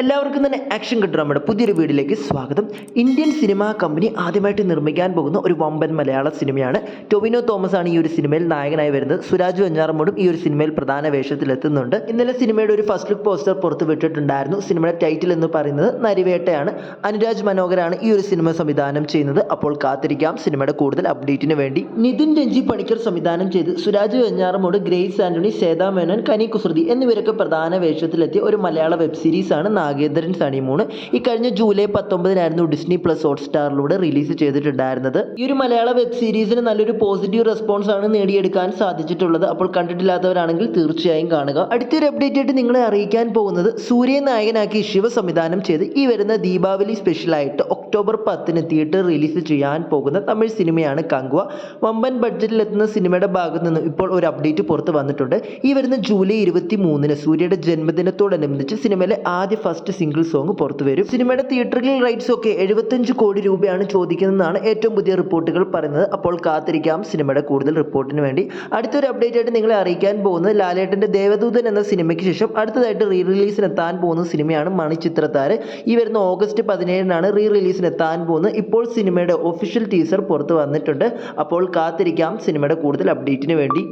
എല്ലാവർക്കും തന്നെ action cut നമ്മുടെ പുതിയൊരു വീഡിയോയിലേക്ക് സ്വാഗതം. ഇന്ത്യൻ സിനിമാ കമ്പനി ആദ്യമായിട്ട് നിർമ്മിക്കാൻ പോകുന്ന ഒരു വമ്പൻ മലയാള സിനിമയാണ്. ടൊവിനോ തോമസ് ആണ് ഈ ഒരു സിനിമയിൽ നായകനായി വരുന്നത്. സുരാജ് വെഞ്ഞാറമൂടും ഈ ഒരു സിനിമയിൽ പ്രധാന വേഷത്തിലെത്തുന്നുണ്ട്. ഇന്നലെ സിനിമയുടെ ഒരു ഫസ്റ്റ് ലുക്ക് പോസ്റ്റർ പുറത്തു വിട്ടിട്ടുണ്ടായിരുന്നു. സിനിമയുടെ ടൈറ്റിൽ എന്ന് പറയുന്നത് നരിവേട്ടയാണ്. അനുരാജ് മനോഹരാണ് ഈ ഒരു സിനിമ സംവിധാനം ചെയ്യുന്നത്. അപ്പോൾ കാത്തിരിക്കാം സിനിമയുടെ കൂടുതൽ അപ്ഡേറ്റിന് വേണ്ടി. നിതിൻ രഞ്ജി പണിക്കർ സംവിധാനം ചെയ്ത് സുരാജ് വെഞ്ഞാറമൂട്, ഗ്രേസ് ആന്റണി, ശ്വേതാ മേനോൻ, കനി കുസൃതി എന്നിവരൊക്കെ പ്രധാന വേഷത്തിലെത്തിയ ഒരു മലയാള വെബ് സീരീസ് ആണ് നാഗേന്ദ്രൻ സണിമൂണ്. ഈ കഴിഞ്ഞ ജൂലൈ 19 ഡിസ്നി പ്ലസ് ഹോട്ട്സ്റ്റാറിലൂടെ റിലീസ് ചെയ്തിട്ടുണ്ടായിരുന്നത്. ഈ ഒരു മലയാള വെബ് സീരീസിന് നല്ലൊരു പോസിറ്റീവ് റെസ്പോൺസ് ആണ് നേടിയെടുക്കാൻ സാധിച്ചിട്ടുള്ളത്. അപ്പോൾ കണ്ടിട്ടില്ലാത്തവരാണെങ്കിൽ തീർച്ചയായും കാണുക. അടുത്തൊരു അപ്ഡേറ്റ് ആയിട്ട് നിങ്ങളെ അറിയിക്കാൻ പോകുന്നത്, സൂര്യ നായകനാക്കി ശിവ സംവിധാനം ചെയ്ത് ഈ വരുന്ന ദീപാവലി സ്പെഷ്യലായിട്ട് ഒക്ടോബർ 10 തിയേറ്റർ റിലീസ് ചെയ്യാൻ പോകുന്ന തമിഴ് സിനിമയാണ് കങ്കുവ. വമ്പൻ ബഡ്ജറ്റിലെത്തുന്ന സിനിമയുടെ ഭാഗത്ത് നിന്ന് ഇപ്പോൾ ഒരു അപ്ഡേറ്റ് പുറത്ത് വന്നിട്ടുണ്ട്. ഈ വരുന്ന ജൂലൈ 23 സൂര്യയുടെ ജന്മദിനത്തോടനുബന്ധിച്ച് സിനിമയിലെ ആദ്യ ഫസ്റ്റ് സിംഗിൾ സോങ് പുറത്തു വരും. സിനിമയുടെ തിയേറ്ററിൽ റൈറ്റ്സ് ഒക്കെ 75 കോടി രൂപയാണ് ചോദിക്കുന്നതെന്നാണ് ഏറ്റവും പുതിയ റിപ്പോർട്ടുകൾ പറയുന്നത്. അപ്പോൾ കാത്തിരിക്കാം സിനിമയുടെ കൂടുതൽ റിപ്പോർട്ടിന് വേണ്ടി. അടുത്തൊരു അപ്ഡേറ്റ് ആയിട്ട് നിങ്ങളെ അറിയിക്കാൻ പോകുന്നത്, ലാലേട്ടന്റെ ദേവദൂതൻ എന്ന സിനിമയ്ക്ക് ശേഷം അടുത്തതായിട്ട് റീ റിലീസിന് എത്താൻ പോകുന്ന സിനിമയാണ് മണിച്ചിത്രത്താഴ്. ഈ വരുന്ന ഓഗസ്റ്റ് 17 റീ റിലീസിന് എത്താൻ പോകുന്നത്. ഇപ്പോൾ സിനിമയുടെ ഒഫീഷ്യൽ ടീസർ പുറത്ത് വന്നിട്ടുണ്ട്. അപ്പോൾ കാത്തിരിക്കാം സിനിമയുടെ കൂടുതൽ അപ്ഡേറ്റിന് വേണ്ടി.